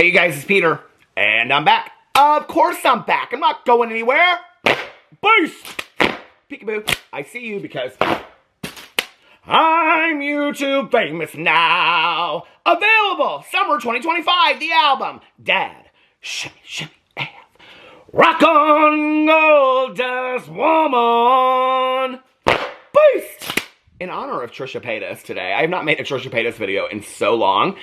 Hey you guys, it's Peter, and I'm back. Of course I'm back. I'm not going anywhere. Boost! Peekaboo, I see you because I'm YouTube famous now. Available summer 2025, the album. Dad, shimmy, shimmy, F. Rock on, gold-dust woman. Boost! In honor of TRISHA Paytas today, I have not made a TRISHA Paytas video in so long.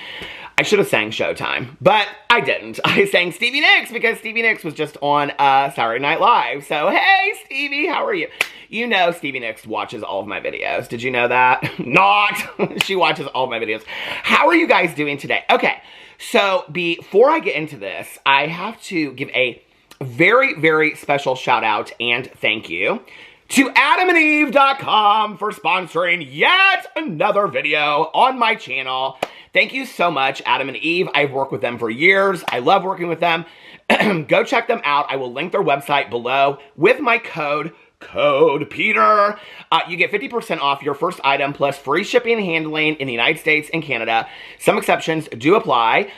I should have sang Showtime, but I didn't. I sang Stevie Nicks because Stevie Nicks was just on Saturday Night Live. So, hey, Stevie, how are you? You know Stevie Nicks watches all of my videos. Did you know that? Not! She watches all of my videos. How are you guys doing today? Okay, so before I get into this, I have to give a very, very special shout out and thank you to AdamandEve.com for sponsoring yet another video on my channel. Thank you so much, Adam and Eve. I've worked with them for years. I love working with them. Go check them out. I will link their website below with my code Peter. You get 50% off your first item plus free shipping and handling in the United States and Canada. Some exceptions do apply.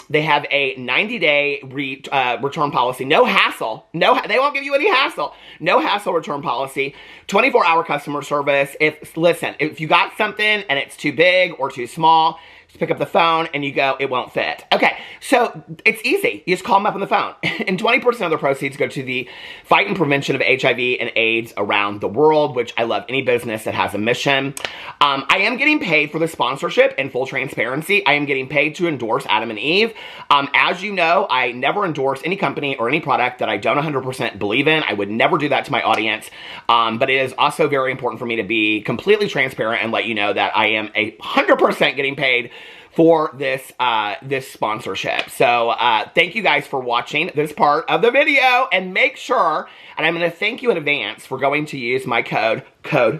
They have a 90-day return policy. No hassle. They won't give you any hassle. No hassle return policy. 24-hour customer service. Listen, if you got something and it's too big or too small, just pick up the phone and you go, it won't fit. Okay, so it's easy. You just call them up on the phone. And 20% of the proceeds go to the fight and prevention of HIV and AIDS around the world, which I love any business that has a mission. I am getting paid for the sponsorship and full transparency. I am getting paid to endorse Adam and Eve. As you know, I never endorse any company or any product that I don't 100% believe in. I would never do that to my audience. But it is also very important for me to be completely transparent and let you know that I am 100% getting paid for this this sponsorship. So thank you guys for watching this part of the video, and make sure, and I'm going to thank you in advance for going to use my code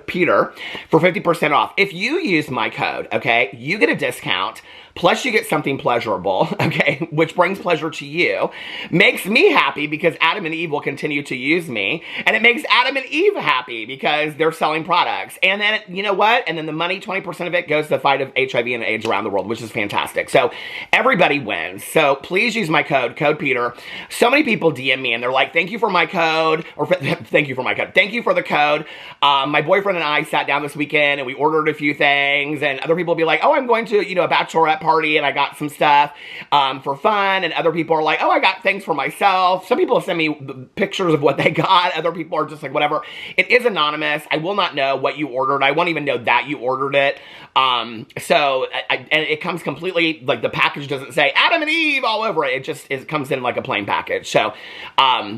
Peter for 50% off. If you use my code, okay, you get a discount, plus you get something pleasurable, okay, which brings pleasure to you, makes me happy because Adam and Eve will continue to use me, and it makes Adam and Eve happy because they're selling products. And then, you know what? And then the money, 20% of it goes to the fight of HIV and AIDS around the world, which is fantastic. So everybody wins. So please use my code Peter. So many people DM me and they're like, thank you for my code, or thank you for my code. Thank you for the code. My boyfriend and I sat down this weekend and we ordered a few things, and other people will be like, oh, I'm going to, you know, a bachelorette party and I got some stuff for fun, and other people are like, oh, I got things for myself. Some people send me pictures of what they got. Other people are just like, whatever. It is anonymous. I will not know what you ordered. I won't even know that you ordered it. And it comes completely, like, the package doesn't say Adam and Eve all over it. It comes in like a plain package. So,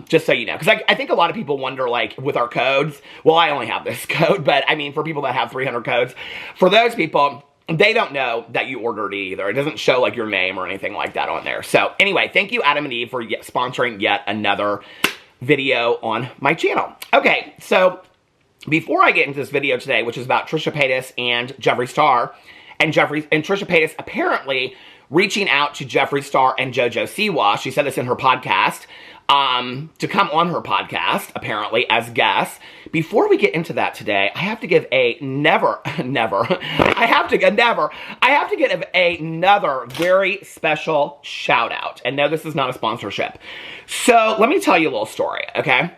just so you know, because I think a lot of people wonder, like, with our codes, well, I only have this code, but I mean, for people that have 300 codes, for those people, they don't know that you ordered it either. It doesn't show like your name or anything like that on there. So anyway, thank you, Adam and Eve, for sponsoring yet another video on my channel. Okay, so before I get into this video today, which is about TRISHA Paytas and Jeffree Star, and TRISHA Paytas apparently reaching out to Jeffree Star and JOJO Siwa, she said this in her podcast, to come on her podcast, apparently, as guests. Before we get into that today, I have to give another very special shout out. And no, this is not a sponsorship. So let me tell you a little story, okay?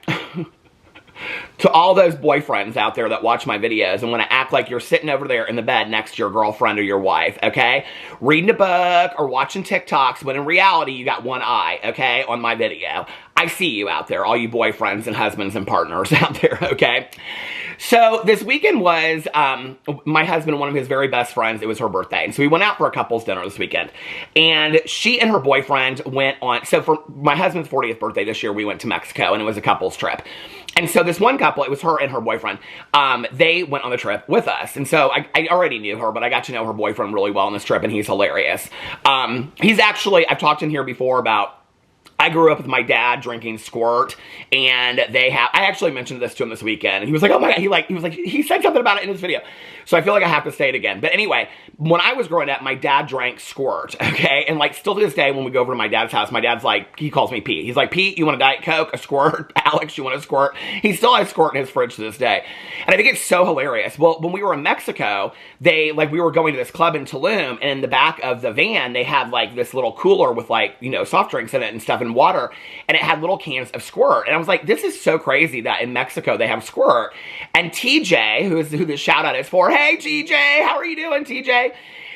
To all those boyfriends out there that watch my videos and want to act like you're sitting over there in the bed next to your girlfriend or your wife, okay? Reading a book or watching TikToks, when in reality you got one eye, okay, on my video. I see you out there, all you boyfriends and husbands and partners out there, okay? So this weekend was my husband and one of his very best friends, it was her birthday. And so we went out for a couple's dinner this weekend. And she and her boyfriend went on, so for my husband's 40th birthday this year, we went to Mexico, and it was a couple's trip. And so this one couple, it was her and her boyfriend, they went on the trip with us. And so I already knew her, but I got to know her boyfriend really well on this trip, and he's hilarious. He's actually, I've talked in here before about, I grew up with my dad drinking Squirt, and I actually mentioned this to him this weekend, and he was like, oh my God, he said something about it in his video. So I feel like I have to say it again. But anyway, when I was growing up, my dad drank Squirt, okay? And like still to this day, when we go over to my dad's house, my dad's like, he calls me Pete. He's like, Pete, you want a Diet Coke, a Squirt? Alex, you want a Squirt? He still has Squirt in his fridge to this day. And I think it's so hilarious. Well, when we we were in Mexico, we were going to this club in Tulum, and in the back of the van, they had like this little cooler with like, you know, soft drinks in it and stuff and water, and it had little cans of Squirt. And I was like, this is so crazy that in Mexico they have Squirt. And TJ, who the shout out is for, hey TJ, how are you doing, TJ?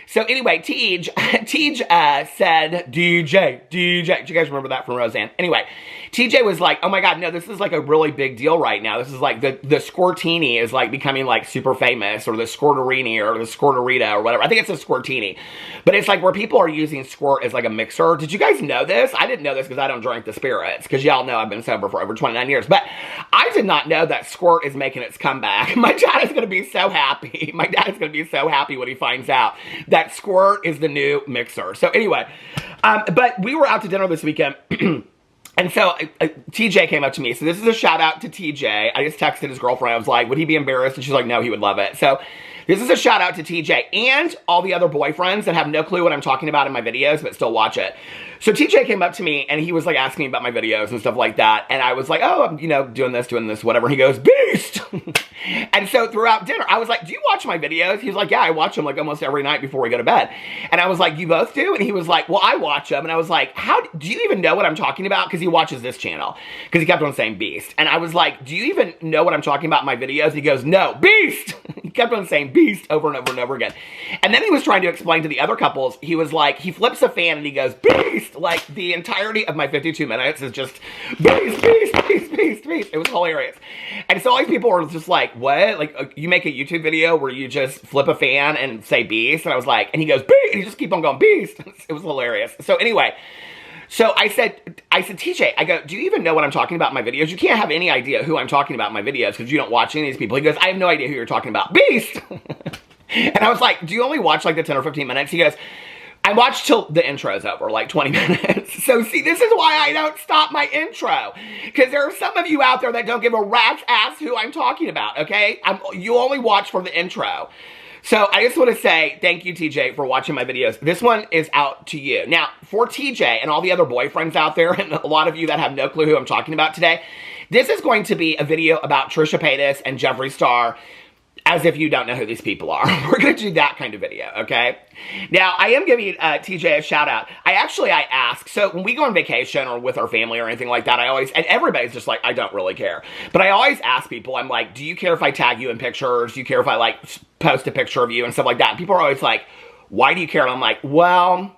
So anyway, Tej said, DJ. Do you guys remember that from Roseanne? Anyway, TJ was like, oh my God, no, this is like a really big deal right now. This is like, the Squirtini is like becoming like super famous, or the Squirterini, or the Squirterita, or whatever. I think it's a Squirtini. But it's like where people are using Squirt as like a mixer. Did you guys know this? I didn't know this because I don't drink the spirits, because y'all know I've been sober for over 29 years. But I did not know that Squirt is making its comeback. My dad is going to be so happy. My dad is going to be so happy when he finds out that Squirt is the new mixer. So anyway, but we were out to dinner this weekend. And so TJ came up to me. So this is a shout out to TJ. I just texted his girlfriend. I was like, would he be embarrassed? And she's like, no, he would love it. So this is a shout out to TJ and all the other boyfriends that have no clue what I'm talking about in my videos, but still watch it. So TJ came up to me and he was like asking me about my videos and stuff like that. And I was like, oh, I'm, you know, doing this, whatever. And he goes, beast. And so throughout dinner, I was like, do you watch my videos? He was like, yeah, I watch them like almost every night before we go to bed. And I was like, you both do? And he was like, well, I watch them. And I was like, how, do you even know what I'm talking about? Because he watches this channel. Because he kept on saying beast. And I was like, do you even know what I'm talking about in my videos? And he goes, no, beast. He kept on saying beast over and over and over again. And then he was trying to explain to the other couples, he was like, he flips a fan and he goes, beast. Like the entirety of my 52 minutes is just beast, beast, beast, beast, beast. It was hilarious. And so all these people were just like, what? Like, you make a YouTube video where you just flip a fan and say beast? And I was like, and he goes, beast. And he just keep on going, beast. It was hilarious. So anyway, so I said, TJ, I go, do you even know what I'm talking about in my videos? You can't have any idea who I'm talking about in my videos because you don't watch any of these people. He goes, I have no idea who you're talking about. Beast! And I was like, do you only watch like the 10 or 15 minutes? He goes, I watch till the intro's over, like 20 minutes. So see, this is why I don't stop my intro. Because there are some of you out there that don't give a rat's ass who I'm talking about, okay? You only watch for the intro. So I just want to say thank you, TJ, for watching my videos. This one is out to you. Now, for TJ and all the other boyfriends out there, and a lot of you that have no clue who I'm talking about today, this is going to be a video about TRISHA PAYTAS and Jeffree Star, as if you don't know who these people are. We're going to do that kind of video, okay? Now, I am giving TJ a shout out. I ask, so when we go on vacation or with our family or anything like that, and everybody's just like, I don't really care. But I always ask people, I'm like, do you care if I tag you in pictures? Do you care if I like post a picture of you and stuff like that? And people are always like, why do you care? And I'm like, well,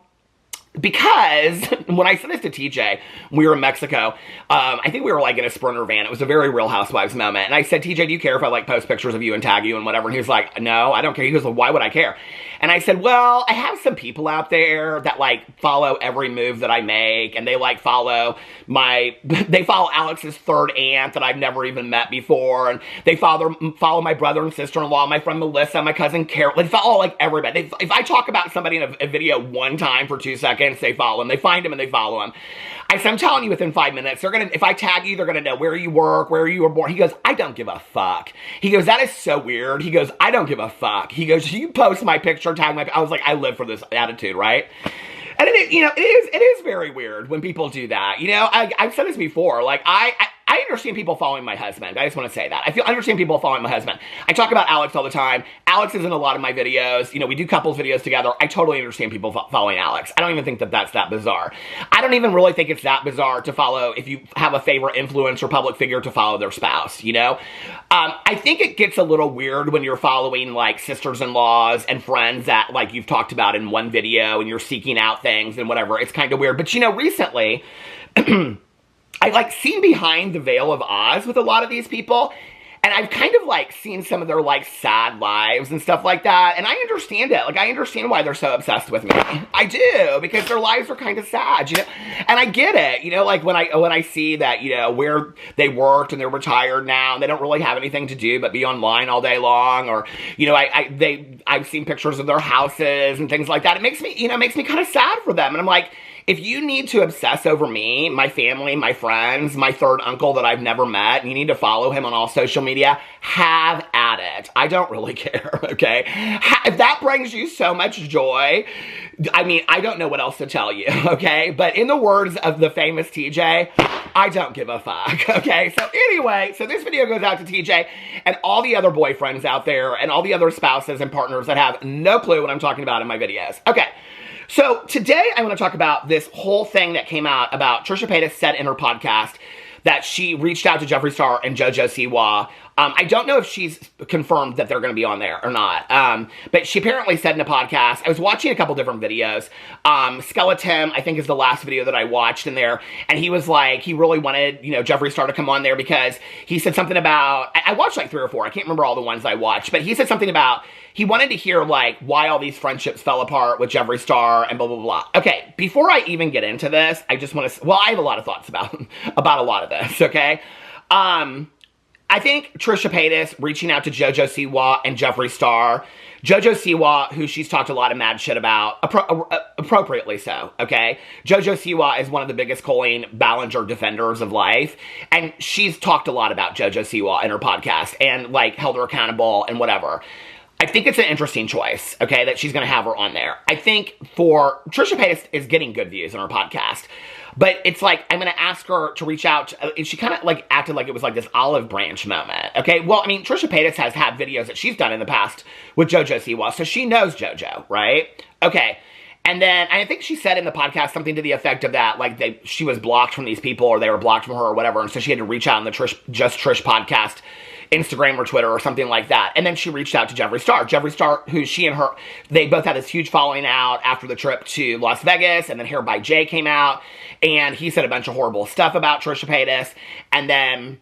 because when I sent this to TJ, we were in Mexico, I think we were like in a Sprinter van. It was a very Real Housewives moment. And I said, TJ, do you care if I like post pictures of you and tag you and whatever? And he was like, no, I don't care. He goes, well, why would I care? And I said, well, I have some people out there that like follow every move that I make. And they like follow Alex's third aunt that I've never even met before. And they follow my brother and sister-in-law, my friend Melissa, my cousin Carol. They follow like everybody. If I talk about somebody in a video one time for 2 seconds, they follow him. They find him and they follow him. I said, I'm telling you, within 5 minutes, if I tag you, they're gonna know where you work, where you were born. He goes, I don't give a fuck. He goes, that is so weird. He goes, I don't give a fuck. He goes, you post my picture, tag my, I was like, I live for this attitude, right? And it is very weird when people do that. You know, I've said this before, like, I understand people following my husband. I just want to say that. I understand people following my husband. I talk about Alex all the time. Alex is in a lot of my videos. You know, we do couples videos together. I totally understand people following Alex. I don't even think that that's that bizarre. I don't even really think it's that bizarre to follow, if you have a favorite influencer, public figure, to follow their spouse, you know? I think it gets a little weird when you're following, like, sisters-in-laws and friends that, like, you've talked about in one video and you're seeking out things and whatever. It's kind of weird. But, you know, recently, I've, like, seen behind the veil of Oz with a lot of these people, and I've kind of, like, seen some of their, like, sad lives and stuff like that, and I understand it. Like, I understand why they're so obsessed with me. I do, because their lives are kind of sad, you know? And I get it, you know, like, when I see that, you know, where they worked and they're retired now, and they don't really have anything to do but be online all day long, or, you know, I've seen pictures of their houses and things like that. It makes me kind of sad for them, and I'm like, if you need to obsess over me, my family, my friends, my third uncle that I've never met, and you need to follow him on all social media, have at it. I don't really care, okay? If that brings you so much joy, I mean, I don't know what else to tell you, okay? But in the words of the famous TJ, I don't give a fuck, okay? So anyway, so this video goes out to TJ and all the other boyfriends out there and all the other spouses and partners that have no clue what I'm talking about in my videos. Okay, so today I want to talk about this whole thing that came out about TRISHA Paytas said in her podcast that she reached out to Jeffree Star and JoJo Siwa. I don't know if she's confirmed that they're going to be on there or not. But she apparently said in a podcast, I was watching a couple different videos. Skeleton, I think, is the last video that I watched in there. And he was like, he really wanted, you know, Jeffree Star to come on there because he said something about, I watched like 3 or 4. I can't remember all the ones I watched. But he said something about, he wanted to hear like why all these friendships fell apart with Jeffree Star and blah, blah, blah. Okay, before I even get into this, I just want to, well, I have a lot of thoughts about a lot of this, okay? I think TRISHA Paytas reaching out to JoJo Siwa and Jeffree Star. JoJo Siwa, who she's talked a lot of mad shit about, appropriately so, okay? JoJo Siwa is one of the biggest Colleen Ballinger defenders of life, and she's talked a lot about JoJo Siwa in her podcast and, like, held her accountable and whatever. I think it's an interesting choice, okay, that she's going to have her on there. I think for TRISHA Paytas is getting good views on her podcast. But it's like, I'm going to ask her to reach out. And she kind of like acted like it was like this olive branch moment. Okay, well, I mean, TRISHA Paytas has had videos that she's done in the past with JoJo Siwa. So she knows JoJo, right? Okay. And then I think she said in the podcast something to the effect of that, like she was blocked from these people or they were blocked from her or whatever. And so she had to reach out on the Just Trish podcast, Instagram or Twitter or something like that. And then she reached out to Jeffree Star. Jeffree Star, who she and her, they both had this huge falling out after the trip to Las Vegas. And then Hair by Jay came out. And he said a bunch of horrible stuff about TRISHA Paytas. And then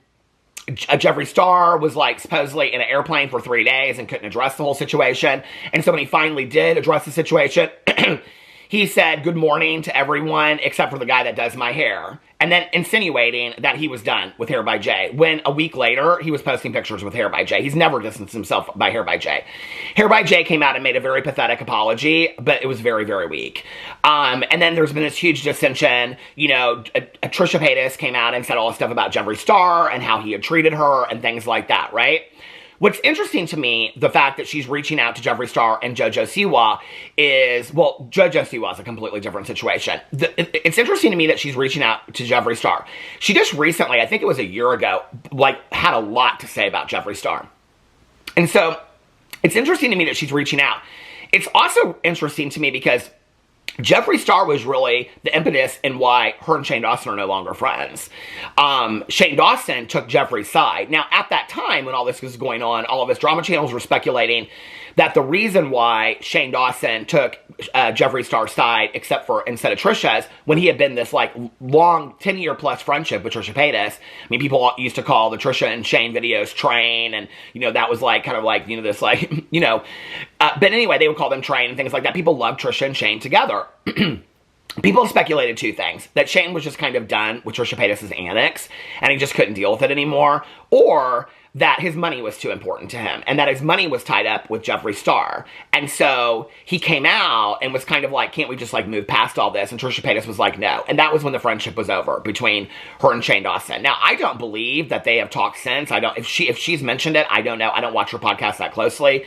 Jeffree Star was like supposedly in an airplane for 3 days and couldn't address the whole situation. And so when he finally did address the situation, he said good morning to everyone except for the guy that does my hair. And then insinuating that he was done with Hair by Jay. When a week later, he was posting pictures with Hair by Jay. He's never distanced himself by Hair by Jay. Hair by Jay came out and made a very pathetic apology, but it was very, very weak. And then there's been this huge dissension. You know, TRISHA Paytas came out and said all this stuff about Jeffree Star and how he had treated her and things like that, right? What's interesting to me, the fact that she's reaching out to Jeffree Star and JoJo Siwa is, well, JoJo Siwa is a completely different situation. It's interesting to me that she's reaching out to Jeffree Star. She just recently, I think it was a year ago, like, had a lot to say about Jeffree Star. And so, it's interesting to me that she's reaching out. It's also interesting to me because Jeffree Star was really the impetus in why her and Shane Dawson are no longer friends. Shane Dawson took Jeffree's side. Now, at that time, when all this was going on, all of us drama channels were speculating that the reason why Shane Dawson took Jeffree Star's side, except for instead of Trisha's, when he had been this like long 10-year plus friendship with TRISHA Paytas. I mean, people used to call the Trisha and Shane videos train, and you know that was like kind of like, you know, this like you know. But anyway, they would call them train and things like that. People loved Trisha and Shane together. People speculated 2 things. That Shane was just kind of done with TRISHA Paytas' antics, and he just couldn't deal with it anymore. Or that his money was too important to him, and that his money was tied up with Jeffree Star. And so he came out and was kind of like, can't we just like move past all this? And TRISHA Paytas was like, no. And that was when the friendship was over between her and Shane Dawson. Now, I don't believe that they have talked since. I don't, if she's mentioned it, I don't know. I don't watch her podcast that closely.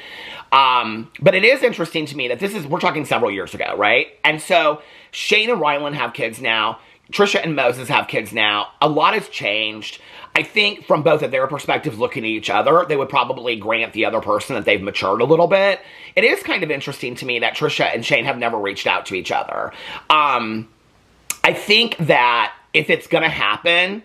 But it is interesting to me that this is, we're talking several years ago, right? And so Shane and Rylan have kids now. Trisha and Moses have kids now. A lot has changed. I think from both of their perspectives looking at each other, they would probably grant the other person that they've matured a little bit. It is kind of interesting to me that Trisha and Shane have never reached out to each other. I think that if it's going to happen,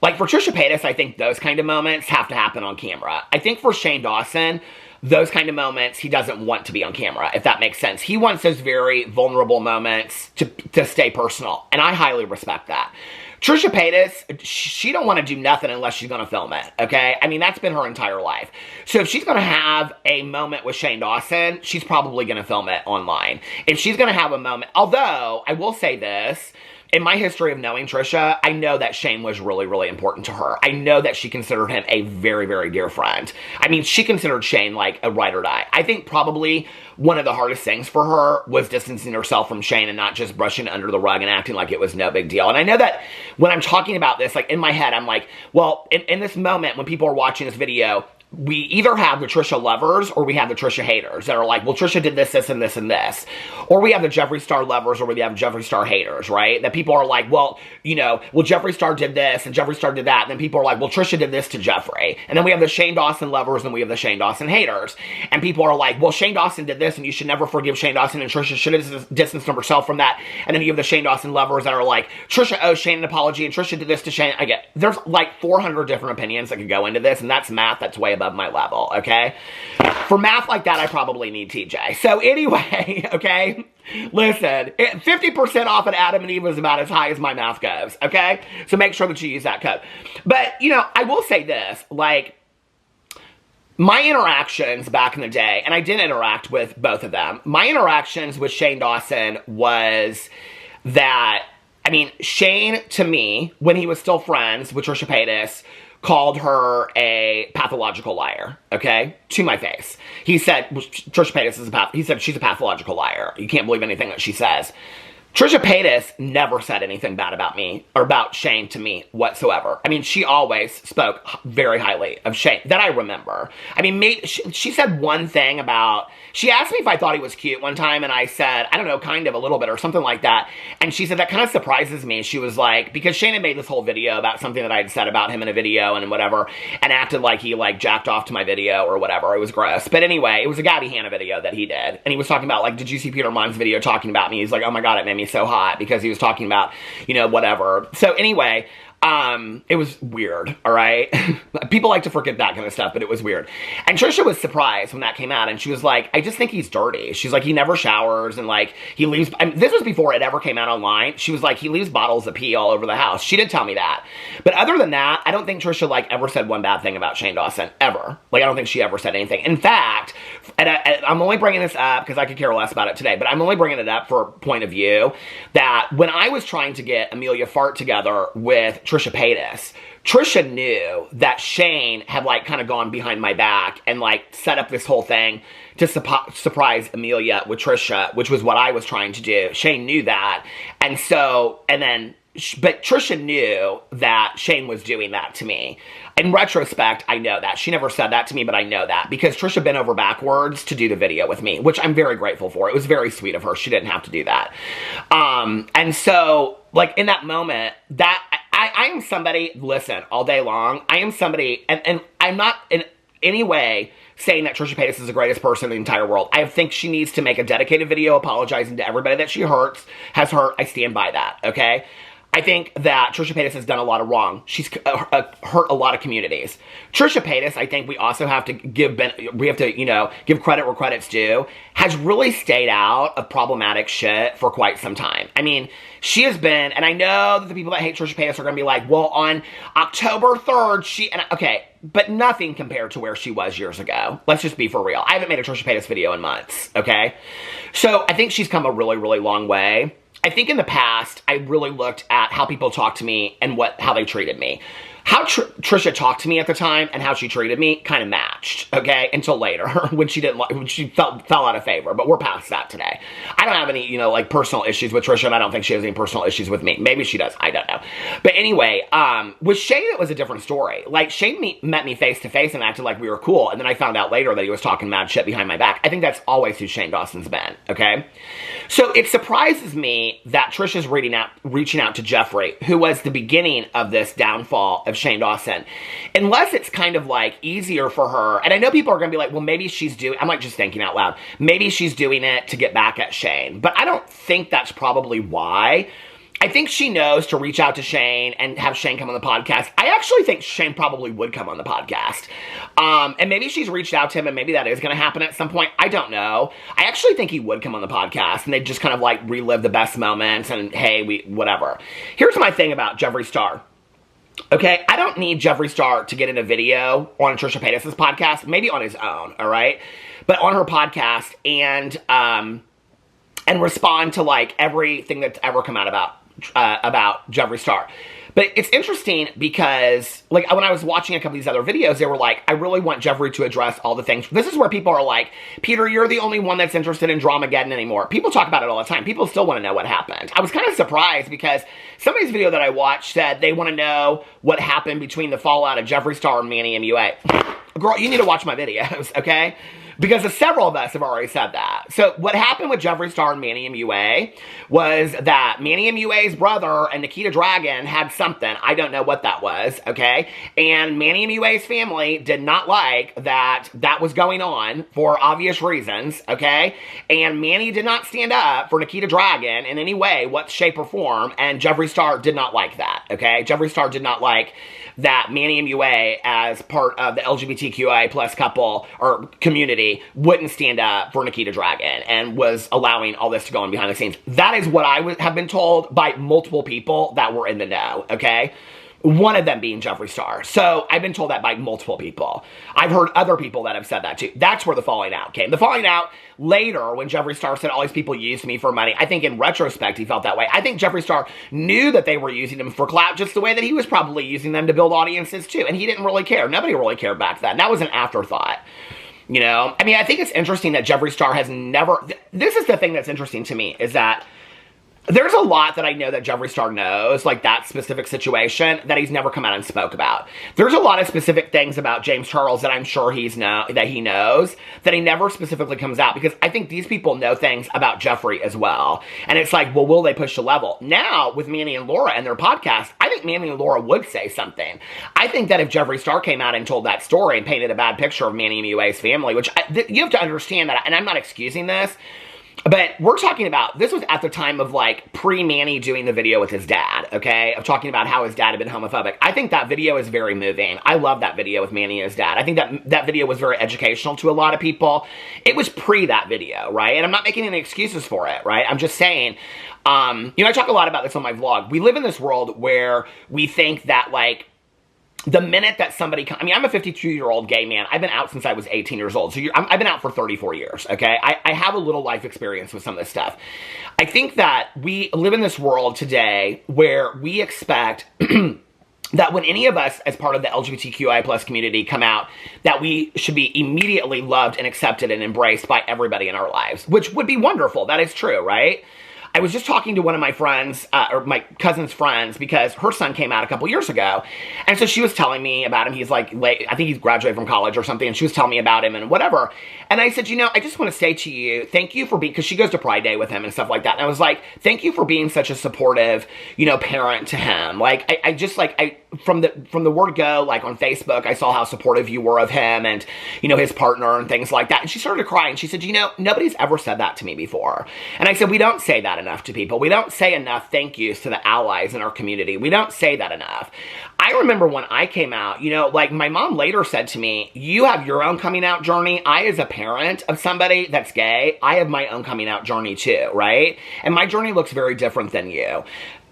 like for TRISHA Paytas, I think those kind of moments have to happen on camera. I think for Shane Dawson, those kind of moments, he doesn't want to be on camera, if that makes sense. He wants those very vulnerable moments to stay personal, and I highly respect that. TRISHA Paytas, she don't want to do nothing unless she's going to film it, okay? I mean, that's been her entire life. So if she's going to have a moment with Shane Dawson, she's probably going to film it online. If she's going to have a moment, although, I will say this, in my history of knowing Trisha, I know that Shane was really, really important to her. I know that she considered him a very, very dear friend. I mean, she considered Shane like a ride or die. I think probably one of the hardest things for her was distancing herself from Shane and not just brushing it under the rug and acting like it was no big deal. And I know that when I'm talking about this, like in my head, I'm like, well, in this moment when people are watching this video, we either have the Trisha lovers or we have the Trisha haters that are like, well, Trisha did this, this, and this, and this. Or we have the Jeffree Star lovers or we have Jeffree Star haters, right? That people are like, well, you know, well, Jeffree Star did this and Jeffree Star did that. And then people are like, well, Trisha did this to Jeffree. And then we have the Shane Dawson lovers and we have the Shane Dawson haters. And people are like, well, Shane Dawson did this and you should never forgive Shane Dawson and Trisha should have distanced herself from that. And then you have the Shane Dawson lovers that are like, Trisha owes Shane an apology and Trisha did this to Shane. There's like 400 different opinions that could go into this, and that's math that's way above my level. Okay? For math like that, I probably need TJ. So anyway, okay? Listen, 50% off at Adam and Eve is about as high as my math goes, okay? So make sure that you use that code. But, you know, I will say this, like, my interactions back in the day, and I did interact with both of them, my interactions with Shane Dawson was that, I mean, Shane, to me, when he was still friends with Trisha Paytas, called her a pathological liar, okay? To my face. He said, Trisha Paytas is he said she's a pathological liar. You can't believe anything that she says. Trisha Paytas never said anything bad about me or about Shane to me whatsoever. I mean, she always spoke very highly of Shane, that I remember. I mean, she said one thing about, she asked me if I thought he was cute one time, and I said, I don't know, kind of a little bit or something like that. And she said, that kind of surprises me. She was like, because Shane had made this whole video about something that I had said about him in a video and whatever, and acted like he like jacked off to my video or whatever. It was gross. But anyway, it was a Gabby Hanna video that he did. And he was talking about like, did you see Peter Monn's video talking about me? He's like, oh my God, it made me so hot, because he was talking about, you know, whatever. So anyway, it was weird, all right? People like to forget that kind of stuff, but it was weird. And Trisha was surprised when that came out, and she was like, I just think he's dirty. She's like, he never showers, and like, he leaves, I mean, this was before it ever came out online. She was like, he leaves bottles of pee all over the house. She did tell me that. But other than that, I don't think Trisha like ever said one bad thing about Shane Dawson, ever. Like, I don't think she ever said anything. In fact, and I'm only bringing this up because I could care less about it today, but I'm only bringing it up for point of view that when I was trying to get Amelia Fart together with Trisha Paytas, Trisha knew that Shane had like kind of gone behind my back and like set up this whole thing to surprise Amelia with Trisha, which was what I was trying to do. Shane knew that. And so, but Trisha knew that Shane was doing that to me. In retrospect, I know that. She never said that to me, but I know that. Because Trisha bent over backwards to do the video with me, which I'm very grateful for. It was very sweet of her. She didn't have to do that. And so, like, in that moment, that I am somebody, listen, all day long, I am somebody, and I'm not in any way saying that Trisha Paytas is the greatest person in the entire world. I think she needs to make a dedicated video apologizing to everybody that she has hurt. I stand by that, okay? I think that Trisha Paytas has done a lot of wrong. She's hurt a lot of communities. Trisha Paytas, I think we also have to give credit where credit's due, has really stayed out of problematic shit for quite some time. I mean, she has been, and I know that the people that hate Trisha Paytas are going to be like, well, on October 3rd, okay, but nothing compared to where she was years ago. Let's just be for real. I haven't made a Trisha Paytas video in months, okay? So I think she's come a really, really long way. I think in the past, I really looked at how people talked to me and how they treated me. How Trisha talked to me at the time and how she treated me kind of matched, okay? Until later, when she fell out of favor. But we're past that today. I don't have any, like personal issues with Trisha, and I don't think she has any personal issues with me. Maybe she does. I don't know. But anyway, with Shane, it was a different story. Like, Shane met me face to face and acted like we were cool, and then I found out later that he was talking mad shit behind my back. I think that's always who Shane Dawson's been, okay? So it surprises me that Trisha's reaching out to Jeffree, who was the beginning of this downfall of Shane Dawson. Unless it's kind of like easier for her, and I know people are going to be like, well, maybe she's doing, I'm like just thinking out loud, maybe she's doing it to get back at Shane. But I don't think that's probably why. I think she knows to reach out to Shane and have Shane come on the podcast. I actually think Shane probably would come on the podcast. And maybe she's reached out to him and maybe that is going to happen at some point. I don't know. I actually think he would come on the podcast and they'd just kind of like relive the best moments and hey, whatever. Here's my thing about Jeffree Star. Okay, I don't need Jeffree Star to get in a video on Trisha Paytas' podcast, maybe on his own, all right? But on her podcast and respond to like everything that's ever come out about Jeffree Star. But it's interesting because, like, when I was watching a couple of these other videos, they were like, I really want Jeffree to address all the things. This is where people are like, Peter, you're the only one that's interested in Dramageddon anymore. People talk about it all the time. People still want to know what happened. I was kind of surprised because somebody's video that I watched said they want to know what happened between the fallout of Jeffree Star and Manny MUA. Girl, you need to watch my videos, okay? Because several of us have already said that. So what happened with Jeffree Star and Manny MUA was that Manny MUA's brother and Nikita Dragun had something. I don't know what that was, okay? And Manny MUA's family did not like that was going on for obvious reasons, okay? And Manny did not stand up for Nikita Dragun in any way, what shape or form, and Jeffree Star did not like that, okay? Jeffree Star did not like that Manny MUA, as part of the LGBTQI plus couple or community, wouldn't stand up for Nikita Dragun and was allowing all this to go on behind the scenes. That is what I have been told by multiple people that were in the know, okay? One of them being Jeffree Star. So I've been told that by multiple people. I've heard other people that have said that too. That's where the falling out came. The falling out later, when Jeffree Star said all these people used me for money, I think in retrospect he felt that way. I think Jeffree Star knew that they were using him for clout just the way that he was probably using them to build audiences too. And he didn't really care. Nobody really cared back then. That was an afterthought. You know? I mean, I think it's interesting that Jeffree Star has never... This is the thing that's interesting to me, is that there's a lot that I know that Jeffree Star knows, like that specific situation, that he's never come out and spoke about. There's a lot of specific things about James Charles that I'm sure he knows, that he never specifically comes out, because I think these people know things about Jeffree as well. And it's like, well, will they push the level? Now, with Manny and Laura and their podcast, I think Manny and Laura would say something. I think that if Jeffree Star came out and told that story and painted a bad picture of Manny and MUA's family, which you have to understand that, and I'm not excusing this, but we're talking about, this was at the time of like pre-Manny doing the video with his dad, okay? Of talking about how his dad had been homophobic. I think that video is very moving. I love that video with Manny and his dad. I think that video was very educational to a lot of people. It was pre that video, right? And I'm not making any excuses for it, right? I'm just saying, you know, I talk a lot about this on my vlog. We live in this world where we think that like, the minute that somebody, I mean, I'm a 52-year-old gay man. I've been out since I was 18 years old. So I've been out for 34 years, okay? I have a little life experience with some of this stuff. I think that we live in this world today where we expect that when any of us, as part of the LGBTQI plus community, come out, that we should be immediately loved and accepted and embraced by everybody in our lives, which would be wonderful. That is true, right? I was just talking to one of my friends, or my cousin's friends, because her son came out a couple years ago. And so she was telling me about him. He's like, I think he's graduated from college or something. And she was telling me about him and whatever. And I said, you know, I just want to say to you, thank you for being, because she goes to Pride Day with him and stuff like that. And I was like, thank you for being such a supportive, you know, parent to him. Like, I just like, from the word go, like on Facebook, I saw how supportive you were of him and, you know, his partner and things like that. And she started to cry and she said, you know, nobody's ever said that to me before. And I said, we don't say that enough to people. We don't say enough thank yous to the allies in our community. We don't say that enough. I remember when I came out, you know, like my mom later said to me, you have your own coming out journey. I, as a parent of somebody that's gay, I have my own coming out journey too, right? And my journey looks very different than you.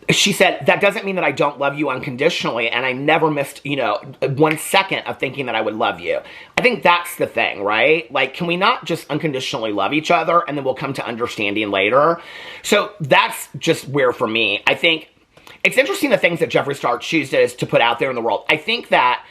She said, that doesn't mean that I don't love you unconditionally, and I never missed, you know, 1 second of thinking that I would love you. I think that's the thing, right? Like, can we not just unconditionally love each other, and then we'll come to understanding later? So that's just where, for me, I think it's interesting the things that Jeffree Star chooses to put out there in the world. I think that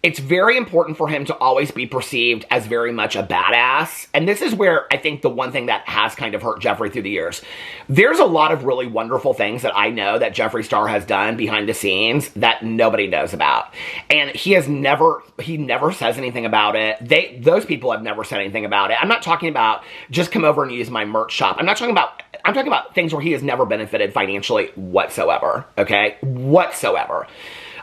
it's very important for him to always be perceived as very much a badass. And this is where I think the one thing that has kind of hurt Jeffree through the years. There's a lot of really wonderful things that I know that Jeffree Star has done behind the scenes that nobody knows about. And he never says anything about it. Those people have never said anything about it. I'm not talking about just come over and use my merch shop. I'm talking about things where he has never benefited financially whatsoever, okay? Whatsoever.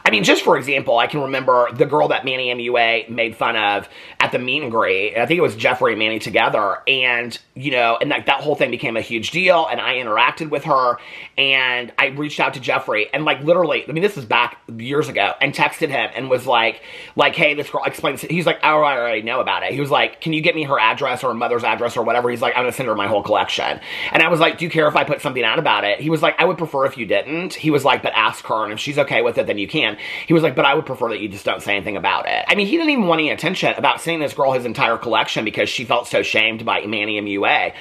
I mean, just for example, I can remember the girl that Manny MUA made fun of at the meet and greet. I think it was Jeffree and Manny together. And, you know, and that whole thing became a huge deal. And I interacted with her. And I reached out to Jeffree. And, like, literally, I mean, this was back years ago. And texted him and was like, hey, this girl explains. He's like, oh, I already know about it. He was like, can you get me her address or her mother's address or whatever? He's like, I'm going to send her my whole collection. And I was like, do you care if I put something out about it? He was like, I would prefer if you didn't. He was like, but ask her. And if she's okay with it, then you can. He was like, but I would prefer that you just don't say anything about it. I mean, he didn't even want any attention about sending this girl his entire collection because she felt so shamed by Manny MUA.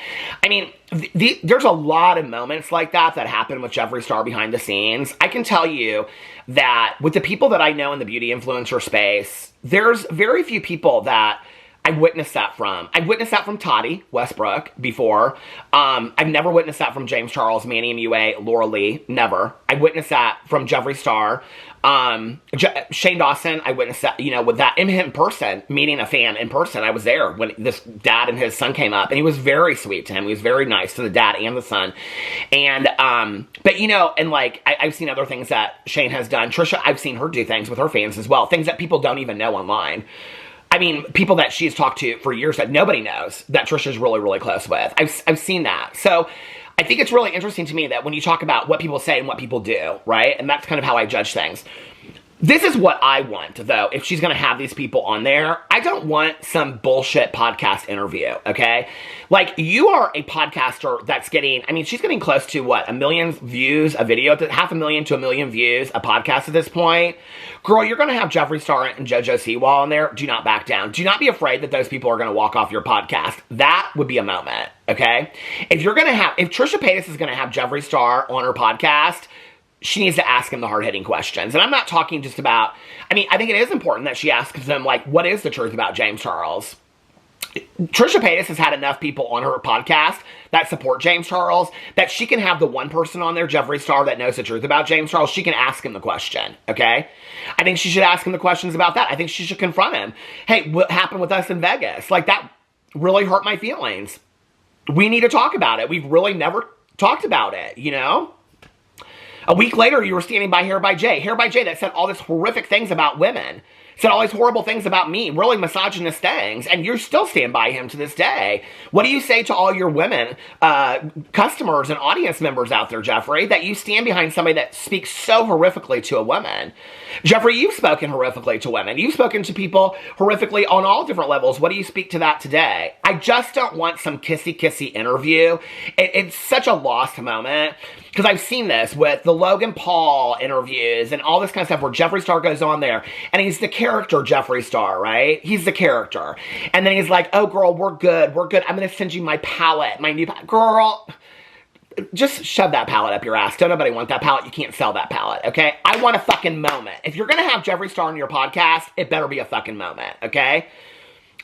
I mean, there's a lot of moments like that happen with Jeffree Star behind the scenes. I can tell you that with the people that I know in the beauty influencer space, there's very few people that I've witnessed that from. I've witnessed that from Toddy Westbrook before. I've never witnessed that from James Charles, Manny MUA, Laura Lee. Never. I witnessed that from Jeffree Star. Shane Dawson, I witnessed that, with that in person, meeting a fan in person. I was there when this dad and his son came up, and he was very sweet to him. He was very nice to the dad and the son. And, but and like, I've seen other things that Shane has done. Trisha, I've seen her do things with her fans as well. Things that people don't even know online. I mean, people that she's talked to for years that nobody knows that Trisha's really, really close with. I've seen that. So I think it's really interesting to me that when you talk about what people say and what people do, right? And that's kind of how I judge things. This is what I want, though, if she's going to have these people on there. I don't want some bullshit podcast interview, okay? Like, you are a podcaster that's getting, I mean, she's getting close to, what, 1 million views a video, 500,000 to 1 million views a podcast at this point. Girl, you're going to have Jeffree Star and JoJo Siwa on there. Do not back down. Do not be afraid that those people are going to walk off your podcast. That would be a moment, okay? If TRISHA Paytas is going to have Jeffree Star on her podcast, she needs to ask him the hard-hitting questions. And I'm not talking just about, I mean, I think it is important that she asks him, like, what is the truth about James Charles? TRISHA Paytas has had enough people on her podcast that support James Charles that she can have the one person on there, Jeffree Star, that knows the truth about James Charles. She can ask him the question, okay? I think she should ask him the questions about that. I think she should confront him. Hey, what happened with us in Vegas? Like, that really hurt my feelings. We need to talk about it. We've really never talked about it, A week later, you were standing by Hair by Jay. Hair by Jay that said all these horrific things about women. Said all these horrible things about me. Really misogynist things. And you still stand by him to this day. What do you say to all your women, customers and audience members out there, Jeffree, that you stand behind somebody that speaks so horrifically to a woman? Jeffree, you've spoken horrifically to women. You've spoken to people horrifically on all different levels. What do you speak to that today? I just don't want some kissy-kissy interview. It's such a lost moment. Because I've seen this with the Logan Paul interviews and all this kind of stuff where Jeffree Star goes on there and he's the character Jeffree Star, right? He's the character. And then he's like, oh, girl, we're good. We're good. I'm going to send you my palette, my new palette. Girl, just shove that palette up your ass. Don't nobody want that palette. You can't sell that palette, okay? I want a fucking moment. If you're going to have Jeffree Star on your podcast, it better be a fucking moment, okay?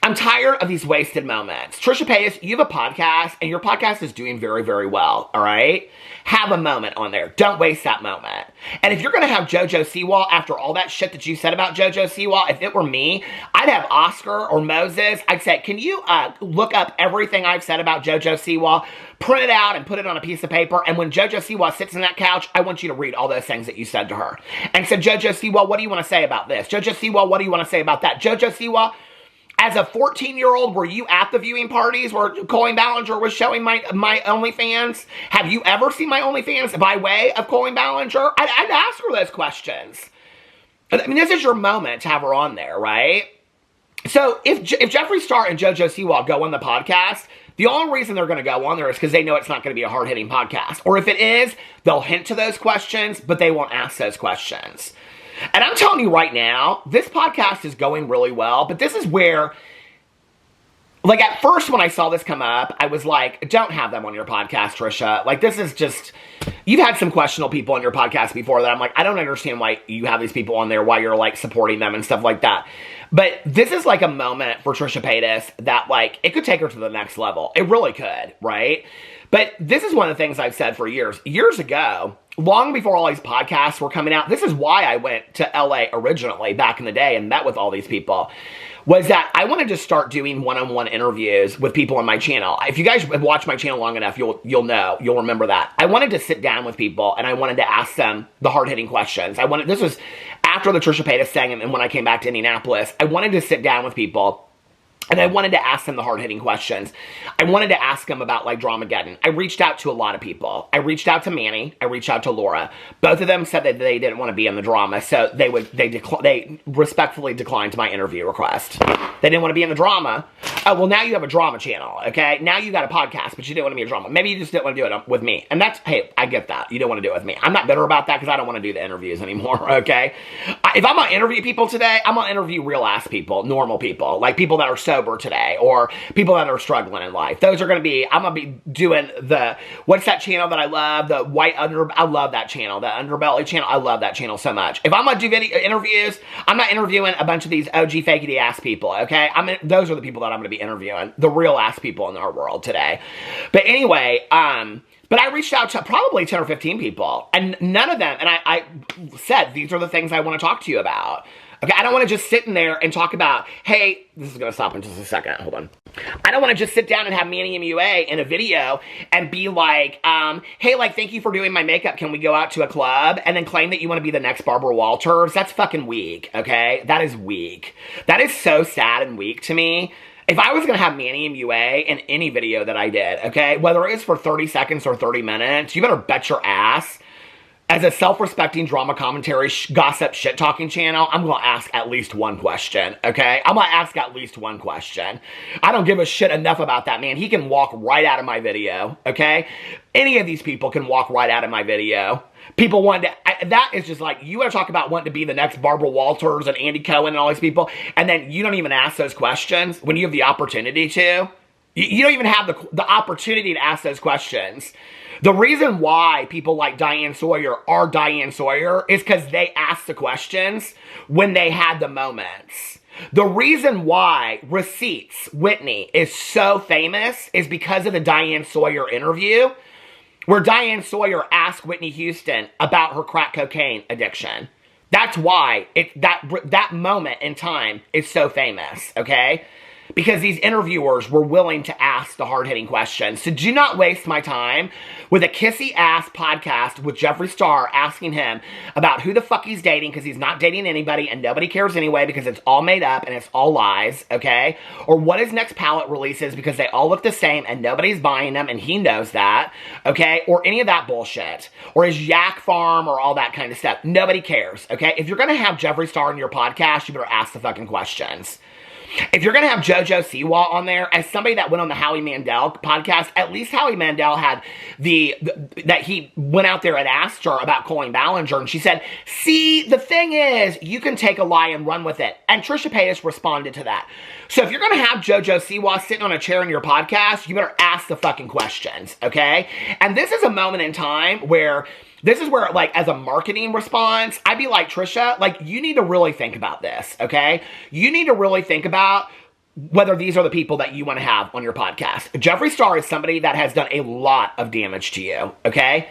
I'm tired of these wasted moments. TRISHA Paytas, you have a podcast, and your podcast is doing very, very well, all right? Have a moment on there. Don't waste that moment. And if you're going to have JoJo Siwa, after all that shit that you said about JoJo Siwa, if it were me, I'd have Oscar or Moses. I'd say, can you look up everything I've said about JoJo Siwa, print it out, and put it on a piece of paper, and when JoJo Siwa sits in that couch, I want you to read all those things that you said to her. And said, JoJo Siwa, what do you want to say about this? JoJo Siwa, what do you want to say about that? JoJo Siwa, as a 14-year-old, were you at the viewing parties where Colleen Ballinger was showing my OnlyFans? Have you ever seen my OnlyFans by way of Colleen Ballinger? I'd ask her those questions. I mean, this is your moment to have her on there, right? So if Jeffree Star and JoJo Siwa go on the podcast, the only reason they're going to go on there is because they know it's not going to be a hard-hitting podcast. Or if it is, they'll hint to those questions, but they won't ask those questions. And I'm telling you right now, this podcast is going really well, but this is where, like, at first when I saw this come up, I was like, don't have them on your podcast, Trisha. Like, this is just, you've had some questionable people on your podcast before that I'm like, I don't understand why you have these people on there, why you're, like, supporting them and stuff like that. But this is, like, a moment for TRISHA Paytas that, like, it could take her to the next level. It really could, right? But this is one of the things I've said for years. Years ago, long before all these podcasts were coming out, this is why I went to LA originally back in the day and met with all these people, was that I wanted to start doing one-on-one interviews with people on my channel. If you guys have watched my channel long enough, you'll know, you'll remember that. I wanted to sit down with people and I wanted to ask them the hard-hitting questions. This was after the TRISHA Paytas thing and when I came back to Indianapolis. I wanted to sit down with people And I wanted to ask them the hard-hitting questions. I wanted to ask them about, like, Dramageddon. I reached out to a lot of people. I reached out to Manny. I reached out to Laura. Both of them said that they didn't want to be in the drama, so they respectfully declined my interview request. They didn't want to be in the drama. Oh, well, now you have a drama channel, okay? Now you got a podcast, but you didn't want to be a drama. Maybe you just didn't want to do it with me. And that's, hey, I get that. You don't want to do it with me. I'm not bitter about that because I don't want to do the interviews anymore, okay? If I'm going to interview people today, I'm going to interview real-ass people, normal people, like people that are sober today, or people that are struggling in life. Those are going to be, I'm going to be doing what's that channel that I love? The I love that channel. The Underbelly channel. I love that channel so much. If I'm going to do interviews, I'm not interviewing a bunch of these OG fakey ass people, okay? Those are the people that I'm going to be interviewing. The real ass people in our world today. But anyway, but I reached out to probably 10 or 15 people, and none of them, and I said, these are the things I want to talk to you about. Okay, I don't want to just sit in there and talk about, hey, this is going to stop in just a second, hold on. I don't want to just sit down and have Manny MUA in a video and be like, hey, like, thank you for doing my makeup, can we go out to a club? And then claim that you want to be the next Barbara Walters. That's fucking weak, okay? That is weak. That is so sad and weak to me. If I was going to have Manny MUA in any video that I did, okay, whether it's for 30 seconds or 30 minutes, you better bet your ass, as a self-respecting drama commentary, gossip, shit-talking channel, I'm going to ask at least one question, okay? I'm going to ask at least one question. I don't give a shit enough about that man. He can walk right out of my video, okay? Any of these people can walk right out of my video. People want to, that is just like, you want to talk about wanting to be the next Barbara Walters and Andy Cohen and all these people, and then you don't even ask those questions when you have the opportunity to. You don't even have the opportunity to ask those questions. The reason why people like Diane Sawyer are Diane Sawyer is because they asked the questions when they had the moments. The reason why Receipts Whitney is so famous is because of the Diane Sawyer interview, where Diane Sawyer asked Whitney Houston about her crack cocaine addiction. That's why that moment in time is so famous, okay? Because these interviewers were willing to ask the hard-hitting questions. So do not waste my time with a kissy-ass podcast with Jeffree Star asking him about who the fuck he's dating, because he's not dating anybody and nobody cares anyway because it's all made up and it's all lies, okay? Or what his next palette releases because they all look the same and nobody's buying them and he knows that, okay? Or any of that bullshit. Or his yak farm or all that kind of stuff. Nobody cares, okay? If you're going to have Jeffree Star in your podcast, you better ask the fucking questions. If you're going to have JoJo Siwa on there, as somebody that went on the Howie Mandel podcast, at least Howie Mandel had that he went out there and asked her about Colleen Ballinger, and she said, see, the thing is, you can take a lie and run with it. And Trisha Paytas responded to that. So if you're going to have JoJo Siwa sitting on a chair in your podcast, you better ask the fucking questions, okay? And this is a moment in time where this is where, like, as a marketing response, I'd be like, Trisha, like, you need to really think about this, okay? You need to really think about whether these are the people that you want to have on your podcast. Jeffree Star is somebody that has done a lot of damage to you, okay?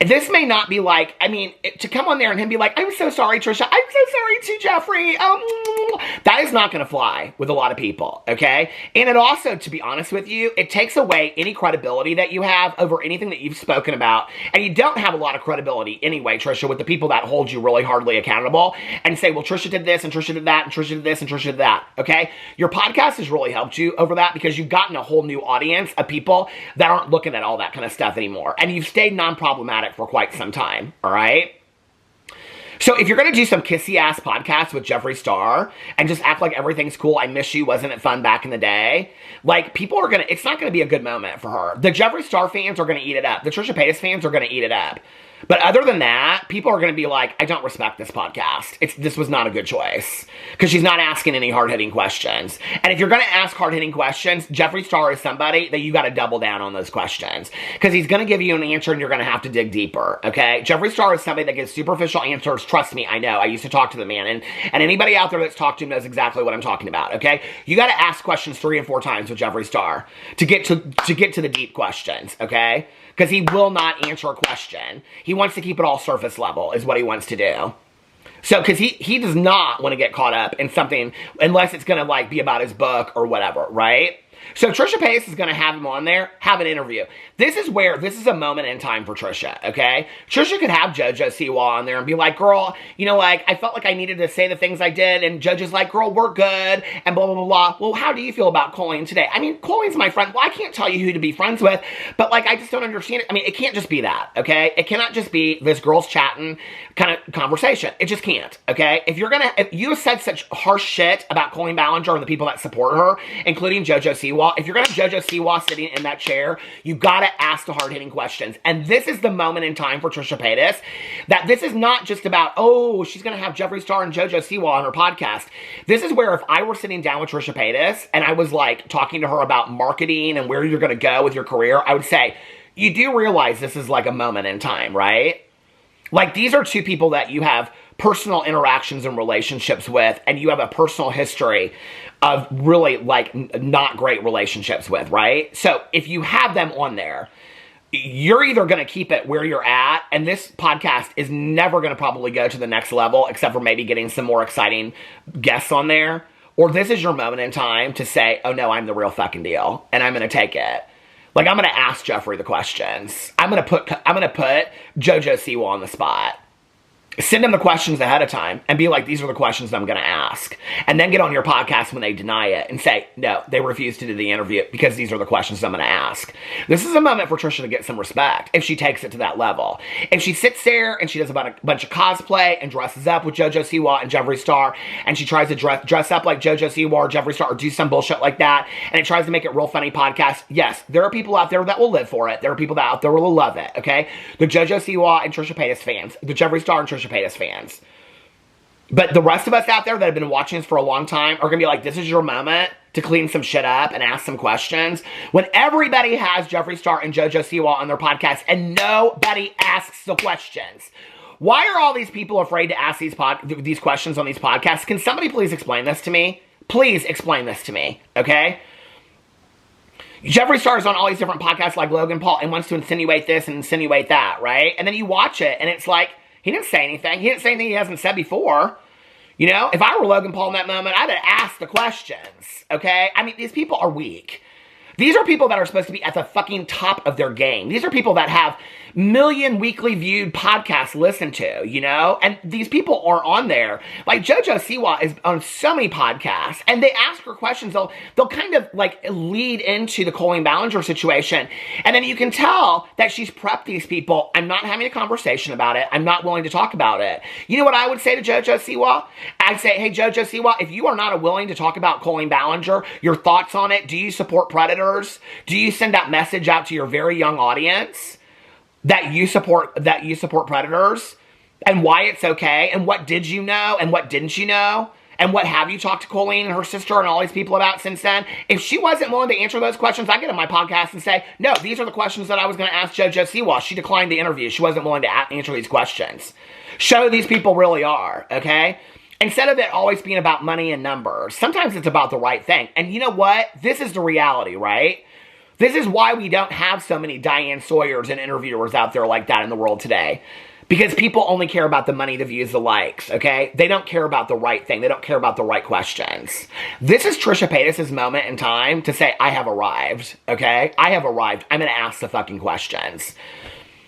This may not be like, I mean, to come on there and him be like, I'm so sorry, Trisha. I'm so sorry too, Jeffree. That is not going to fly with a lot of people, okay? And it also, to be honest with you, it takes away any credibility that you have over anything that you've spoken about. And you don't have a lot of credibility anyway, Trisha, with the people that hold you really hardly accountable and say, well, Trisha did this and Trisha did that and Trisha did this and Trisha did that, okay? Your podcast has really helped you over that because you've gotten a whole new audience of people that aren't looking at all that kind of stuff anymore. And you've stayed non-problematic for quite some time, all right? So if you're going to do some kissy-ass podcasts with Jeffree Star and just act like everything's cool, I miss you, wasn't it fun back in the day? Like, people are going to, it's not going to be a good moment for her. The Jeffree Star fans are going to eat it up. The Trisha Paytas fans are going to eat it up. But other than that, people are going to be like, I don't respect this podcast. This was not a good choice. Because she's not asking any hard-hitting questions. And if you're going to ask hard-hitting questions, Jeffree Star is somebody that you got to double down on those questions. Because he's going to give you an answer and you're going to have to dig deeper, okay? Jeffree Star is somebody that gives superficial answers. Trust me, I know. I used to talk to the man. And anybody out there that's talked to him knows exactly what I'm talking about, okay? You got to ask questions 3 and 4 times with Jeffree Star to get to the deep questions, okay? Because he will not answer a question. He wants to keep it all surface level, is what he wants to do. So, because he does not want to get caught up in something unless it's going to, like, be about his book or whatever, right? So Trisha Paytas is going to have him on there, have an interview. This is a moment in time for Trisha, okay? Trisha could have JoJo Siwa on there and be like, girl, you know, like, I felt like I needed to say the things I did, and JoJo's like, girl, we're good, and blah, blah, blah, blah. Well, how do you feel about Colleen today? I mean, Colleen's my friend. Well, I can't tell you who to be friends with, but, like, I just don't understand it. I mean, it can't just be that, okay? It cannot just be this girls chatting kind of conversation. It just can't, okay? If you have said such harsh shit about Colleen Ballinger and the people that support her, including JoJo Siwa, if you're going to have JoJo Siwa sitting in that chair, you got to ask the hard-hitting questions. And this is the moment in time for Trisha Paytas that this is not just about, oh, she's going to have Jeffree Star and JoJo Siwa on her podcast. This is where if I were sitting down with Trisha Paytas and I was like talking to her about marketing and where you're going to go with your career, I would say, you do realize this is like a moment in time, right? Like, these are two people that you have personal interactions and relationships with, and you have a personal history of really, like, not great relationships with, right? So, if you have them on there, you're either going to keep it where you're at, and this podcast is never going to probably go to the next level, except for maybe getting some more exciting guests on there, or this is your moment in time to say, oh no, I'm the real fucking deal, and I'm going to take it. Like, I'm going to ask Jeffree the questions. I'm going to put JoJo Siwa on the spot. Send them the questions ahead of time and be like, these are the questions that I'm going to ask. And then get on your podcast when they deny it and say, no, they refuse to do the interview because these are the questions I'm going to ask. This is a moment for Trisha to get some respect if she takes it to that level. If she sits there and she does a bunch of cosplay and dresses up with JoJo Siwa and Jeffree Star, and she tries to dress up like JoJo Siwa or Jeffree Star or do some bullshit like that, and it tries to make it real funny podcast, yes, there are people out there that will live for it. There are people that out there will love it, okay? The JoJo Siwa and Trisha Paytas fans. The Jeffree Star and Trisha Paytas fans. But the rest of us out there that have been watching this for a long time are going to be like, this is your moment to clean some shit up and ask some questions. When everybody has Jeffree Star and JoJo Siwa on their podcast and nobody asks the questions. Why are all these people afraid to ask these questions on these podcasts? Can somebody please explain this to me? Please explain this to me, okay? Jeffree Star is on all these different podcasts like Logan Paul and wants to insinuate this and insinuate that, right? And then you watch it and it's like, he didn't say anything. He didn't say anything he hasn't said before. You know, if I were Logan Paul in that moment, I'd have asked the questions, okay? I mean, these people are weak. These are people that are supposed to be at the fucking top of their game. These are people that have million weekly viewed podcasts listened to, you know? And these people are on there. Like, JoJo Siwa is on so many podcasts, and they ask her questions. They'll kind of, like, lead into the Colleen Ballinger situation. And then you can tell that she's prepped these people. I'm not having a conversation about it. I'm not willing to talk about it. You know what I would say to JoJo Siwa? I'd say, hey, JoJo Siwa, if you are not willing to talk about Colleen Ballinger, your thoughts on it, do you support Predators? Do you send that message out to your very young audience that you support Predators and why it's okay and what did you know and what didn't you know and what have you talked to Colleen and her sister and all these people about since then? If she wasn't willing to answer those questions, I get on my podcast and say, no, these are the questions that I was going to ask JoJo Siwa. She declined the interview. She wasn't willing to answer these questions. Show who these people really are, okay? Instead of it always being about money and numbers, sometimes it's about the right thing. And you know what? This is the reality, right? This is why we don't have so many Diane Sawyers and interviewers out there like that in the world today. Because people only care about the money, the views, the likes, okay? They don't care about the right thing. They don't care about the right questions. This is Trisha Paytas' moment in time to say, I have arrived, okay? I have arrived. I'm going to ask the fucking questions.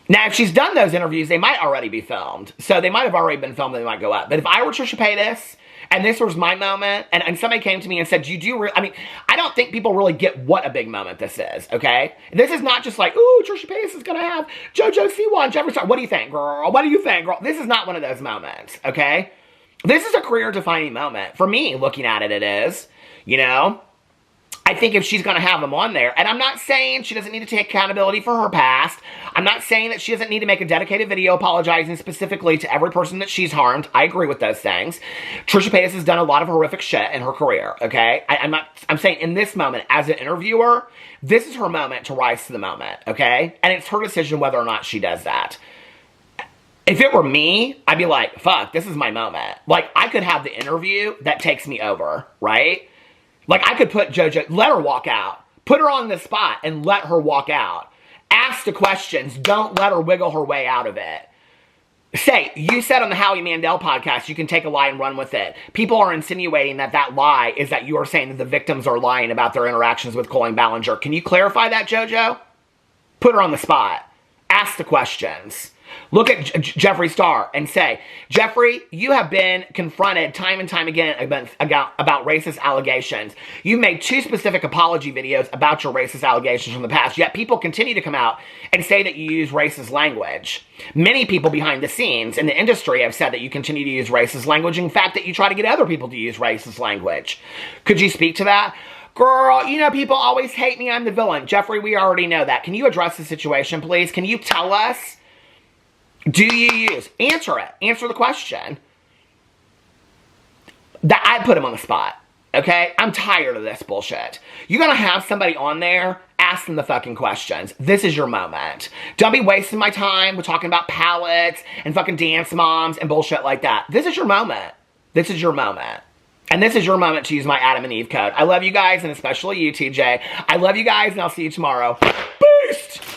Now, if she's done those interviews, they might already be filmed. So they might have already been filmed and they might go up. But if I were Trisha Paytas and this was my moment and somebody came to me and said, I mean, I don't think people really get what a big moment this is, okay? This is not just like, ooh, Trisha Paytas is going to have JoJo Siwa and Jeffree Star. What do you think, girl? What do you think, girl? This is not one of those moments, okay? This is a career-defining moment. For me, looking at it, it is, you know? I think if she's going to have them on there, and I'm not saying she doesn't need to take accountability for her past. I'm not saying that she doesn't need to make a dedicated video apologizing specifically to every person that she's harmed. I agree with those things. Trisha Paytas has done a lot of horrific shit in her career, okay? I'm saying in this moment, as an interviewer, this is her moment to rise to the moment, okay? And it's her decision whether or not she does that. If it were me, I'd be like, fuck, this is my moment. Like, I could have the interview that takes me over, right? Like, I could put JoJo, let her walk out. Put her on the spot and let her walk out. Ask the questions. Don't let her wiggle her way out of it. Say, you said on the Howie Mandel podcast, you can take a lie and run with it. People are insinuating that that lie is that you are saying that the victims are lying about their interactions with Colleen Ballinger. Can you clarify that, JoJo? Put her on the spot. Ask the questions. Look at Jeffree Star and say, Jeffree, you have been confronted time and time again about racist allegations. You made 2 specific apology videos about your racist allegations from the past, yet people continue to come out and say that you use racist language. Many people behind the scenes in the industry have said that you continue to use racist language. In fact, that you try to get other people to use racist language. Could you speak to that? Girl, you know people always hate me. I'm the villain. Jeffree, we already know that. Can you address the situation, please? Can you tell us? Do you use? Answer it. Answer the question. I put him on the spot. Okay? I'm tired of this bullshit. You're gonna have somebody on there, ask them the fucking questions. This is your moment. Don't be wasting my time with talking about palettes and fucking dance moms and bullshit like that. This is your moment. This is your moment. And this is your moment to use my Adam and Eve code. I love you guys, and especially you, TJ. I love you guys, and I'll see you tomorrow. Peace!